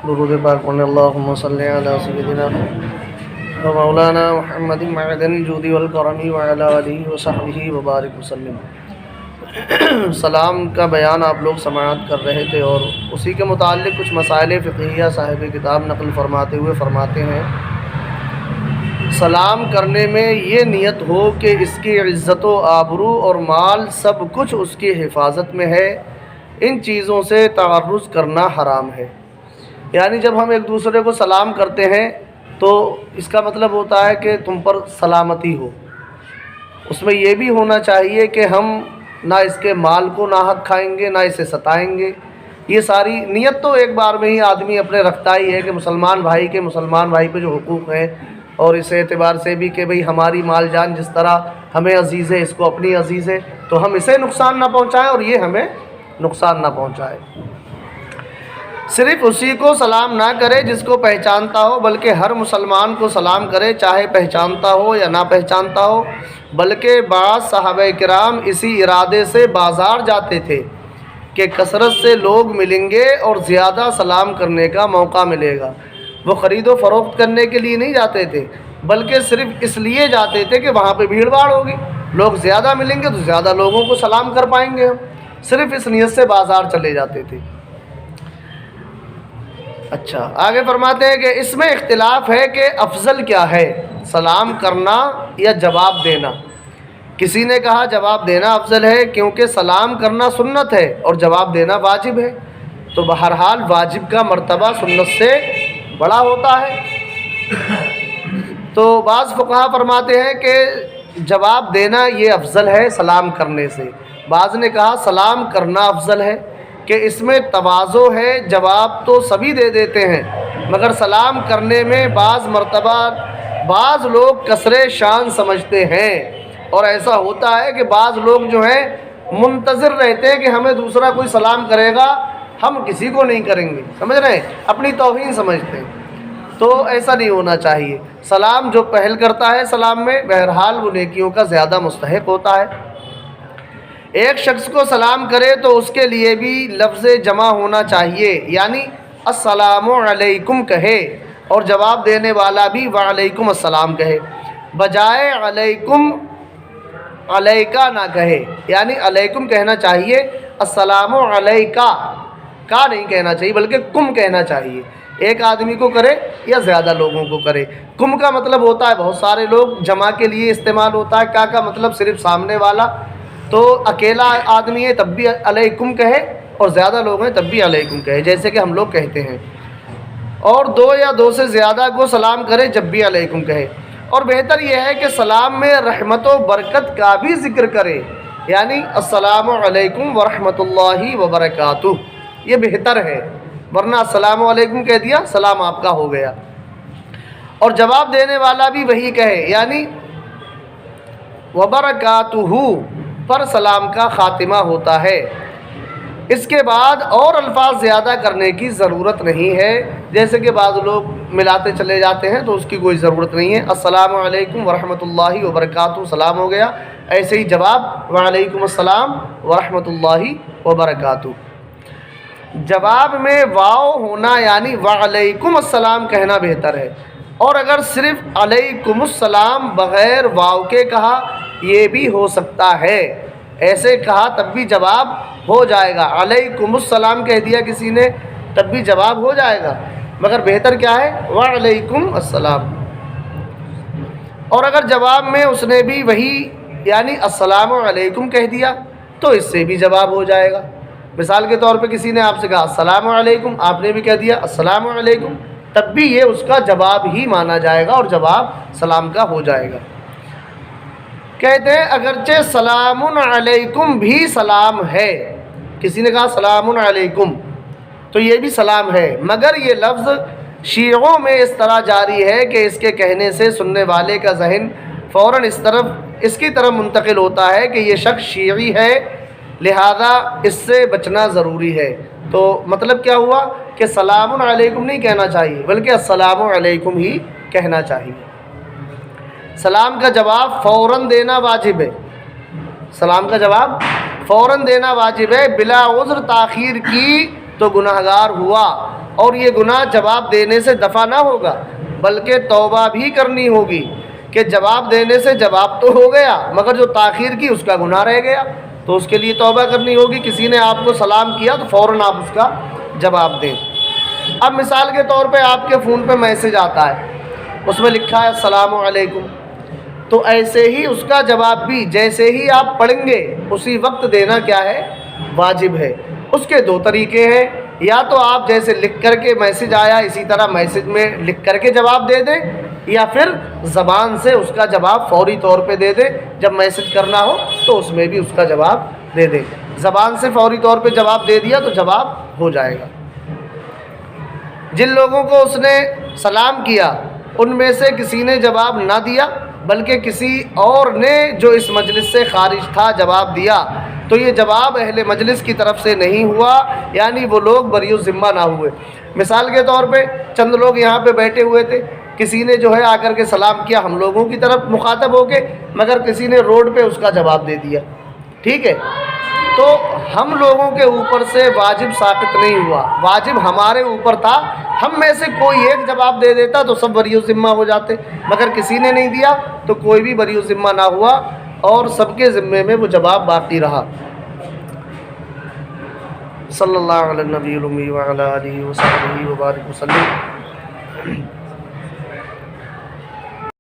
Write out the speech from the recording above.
درود پاک پڑھنے اللہم صلی علی سیدنا و مولانا محمد معدن الجود والکرم وعلی آلہ وصحبہ وبارک وسلم۔ سلام کا بیان آپ لوگ سماعت کر رہے تھے اور اسی کے متعلق کچھ مسائل فقہیہ صاحب کتاب نقل فرماتے ہوئے فرماتے ہیں، سلام کرنے میں یہ نیت ہو کہ اس کی عزت و آبرو اور مال سب کچھ اس کی حفاظت میں ہے، ان چیزوں سے تعرض کرنا حرام ہے۔ یعنی جب ہم ایک دوسرے کو سلام کرتے ہیں تو اس کا مطلب ہوتا ہے کہ تم پر سلامتی ہو۔ اس میں یہ بھی ہونا چاہیے کہ ہم نہ اس کے مال کو ناحق کھائیں گے، نہ اسے ستائیں گے۔ یہ ساری نیت تو ایک بار میں ہی آدمی اپنے رکھتا ہی ہے کہ مسلمان بھائی پہ جو حقوق ہیں، اور اس اعتبار سے بھی کہ بھئی ہماری مال جان جس طرح ہمیں عزیز ہے، اس کو اپنی عزیز ہے، تو ہم اسے نقصان نہ پہنچائیں اور یہ ہمیں نقصان نہ پہنچائے۔ صرف اسی کو سلام نہ کرے جس کو پہچانتا ہو، بلکہ ہر مسلمان کو سلام کرے، چاہے پہچانتا ہو یا نہ پہچانتا ہو۔ بلکہ بعض صحابہ کرام اسی ارادے سے بازار جاتے تھے کہ کثرت سے لوگ ملیں گے اور زیادہ سلام کرنے کا موقع ملے گا۔ وہ خرید و فروخت کرنے کے لیے نہیں جاتے تھے، بلکہ صرف اس لیے جاتے تھے کہ وہاں پہ بھیڑ بھاڑ ہوگی، لوگ زیادہ ملیں گے تو زیادہ لوگوں کو سلام کر پائیں گے ہم۔ صرف اس نیت سے بازار چلے جاتے تھے۔ اچھا، آگے فرماتے ہیں کہ اس میں اختلاف ہے کہ افضل کیا ہے، سلام کرنا یا جواب دینا۔ کسی نے کہا جواب دینا افضل ہے کیونکہ سلام کرنا سنت ہے اور جواب دینا واجب ہے، تو بہرحال واجب کا مرتبہ سنت سے بڑا ہوتا ہے۔ تو بعض فقہا فرماتے ہیں کہ جواب دینا یہ افضل ہے سلام کرنے سے۔ بعض نے کہا سلام کرنا افضل ہے کہ اس میں تواضع ہے، جواب تو سبھی دے دیتے ہیں، مگر سلام کرنے میں بعض مرتبہ بعض لوگ کثر شان سمجھتے ہیں، اور ایسا ہوتا ہے کہ بعض لوگ جو ہیں منتظر رہتے ہیں کہ ہمیں دوسرا کوئی سلام کرے گا، ہم کسی کو نہیں کریں گے، سمجھ رہے ہیں، اپنی توہین سمجھتے ہیں۔ تو ایسا نہیں ہونا چاہیے۔ سلام جو پہل کرتا ہے سلام میں، بہرحال وہ نیکیوں کا زیادہ مستحق ہوتا ہے۔ ایک شخص کو سلام کرے تو اس کے لیے بھی لفظ جمع ہونا چاہیے، یعنی السلام علیکم کہے، اور جواب دینے والا بھی وعلیکم السلام کہے، بجائے علیکم علیکہ نہ کہے۔ یعنی علیکم کہنا چاہیے، السلام علیکہ کا نہیں کہنا چاہیے، بلکہ کم کہنا چاہیے۔ ایک آدمی کو کرے یا زیادہ لوگوں کو کرے۔ کم کا مطلب ہوتا ہے بہت سارے لوگ، جمع کے لیے استعمال ہوتا ہے۔ کا مطلب صرف سامنے والا، تو اکیلا آدمی ہے تب بھی علیکم کہے، اور زیادہ لوگ ہیں تب بھی علیکم کہے، جیسے کہ ہم لوگ کہتے ہیں۔ اور دو یا دو سے زیادہ کو سلام کرے جب بھی علیکم کہے۔ اور بہتر یہ ہے کہ سلام میں رحمت و برکت کا بھی ذکر کرے، یعنی السلام علیکم ورحمۃ اللہ وبرکاتہ، یہ بہتر ہے، ورنہ السلام علیکم کہہ دیا سلام آپ کا ہو گیا۔ اور جواب دینے والا بھی وہی کہے، یعنی وبرکاتہ پر سلام کا خاتمہ ہوتا ہے۔ اس کے بعد اور الفاظ زیادہ کرنے کی ضرورت نہیں ہے، جیسے کہ بعض لوگ ملاتے چلے جاتے ہیں تو اس کی کوئی ضرورت نہیں ہے۔ السلام علیکم ورحمۃ اللہ وبرکاتہ سلام ہو گیا، ایسے ہی جواب وعلیکم السلام ورحمۃ اللہ وبرکاتہ۔ جواب میں واو ہونا یعنی وعلیکم السلام کہنا بہتر ہے، اور اگر صرف علیکم السلام بغیر واو کے کہا یہ بھی ہو سکتا ہے، ایسے کہا تب بھی جواب ہو جائے گا۔ علیکم السلام کہہ دیا کسی نے تب بھی جواب ہو جائے گا، مگر بہتر کیا ہے، وعلیکم السلام۔ اور اگر جواب میں اس نے بھی وہی یعنی السلام علیکم کہہ دیا تو اس سے بھی جواب ہو جائے گا۔ مثال کے طور پہ کسی نے آپ سے کہا السلام علیکم، آپ نے بھی کہہ دیا السلام علیکم، تب بھی یہ اس کا جواب ہی مانا جائے گا اور جواب سلام کا ہو جائے گا۔ کہتے ہیں اگرچہ سلام علیکم بھی سلام ہے، کسی نے کہا سلام علیکم تو یہ بھی سلام ہے، مگر یہ لفظ شیعوں میں اس طرح جاری ہے کہ اس کے کہنے سے سننے والے کا ذہن فوراً اس کی طرف منتقل ہوتا ہے کہ یہ شخص شیعی ہے، لہذا اس سے بچنا ضروری ہے۔ تو مطلب کیا ہوا کہ سلام علیکم نہیں کہنا چاہیے، بلکہ السلام علیکم ہی کہنا چاہیے۔ سلام کا جواب فوراً دینا واجب ہے، سلام کا جواب فوراً دینا واجب ہے، بلا عذر تاخیر کی تو گناہگار ہوا، اور یہ گناہ جواب دینے سے دفع نہ ہوگا بلکہ توبہ بھی کرنی ہوگی کہ جواب دینے سے جواب تو ہو گیا مگر جو تاخیر کی اس کا گناہ رہ گیا، تو اس کے لیے توبہ کرنی ہوگی۔ کسی نے آپ کو سلام کیا تو فوراً آپ اس کا جواب دیں۔ اب مثال کے طور پہ آپ کے فون پہ میسج آتا ہے، اس میں لکھا ہے السلام علیکم، تو ایسے ہی اس کا جواب بھی جیسے ہی آپ پڑھیں گے اسی وقت دینا کیا ہے؟ واجب ہے۔ اس کے دو طریقے ہیں، یا تو آپ جیسے لکھ کر کے میسج آیا اسی طرح میسج میں لکھ کر کے جواب دے دیں، یا پھر زبان سے اس کا جواب فوری طور پہ دے دیں۔ جب میسج کرنا ہو تو اس میں بھی اس کا جواب دے دیں۔ زبان سے فوری طور پہ جواب دے دیا تو جواب ہو جائے گا۔ جن لوگوں کو اس نے سلام کیا ان میں سے کسی نے جواب نہ دیا بلکہ کسی اور نے جو اس مجلس سے خارج تھا جواب دیا، تو یہ جواب اہل مجلس کی طرف سے نہیں ہوا، یعنی وہ لوگ بری الذمہ نہ ہوئے۔ مثال کے طور پہ چند لوگ یہاں پہ بیٹھے ہوئے تھے، کسی نے جو ہے آ کر کے سلام کیا ہم لوگوں کی طرف مخاطب ہو کے، مگر کسی نے روڈ پہ اس کا جواب دے دیا، ٹھیک ہے، تو ہم لوگوں کے اوپر سے واجب ساقط نہیں ہوا، واجب ہمارے اوپر تھا۔ ہم میں سے کوئی ایک جواب دے دیتا تو سب بری الذمہ ہو جاتے، مگر کسی نے نہیں دیا تو کوئی بھی بری الذمہ نہ ہوا اور سب کے ذمے میں وہ جواب باقی رہا۔ صلی اللہ علیہ نبی الامی وعلی آلہ وصحبہ وبارک وسلم۔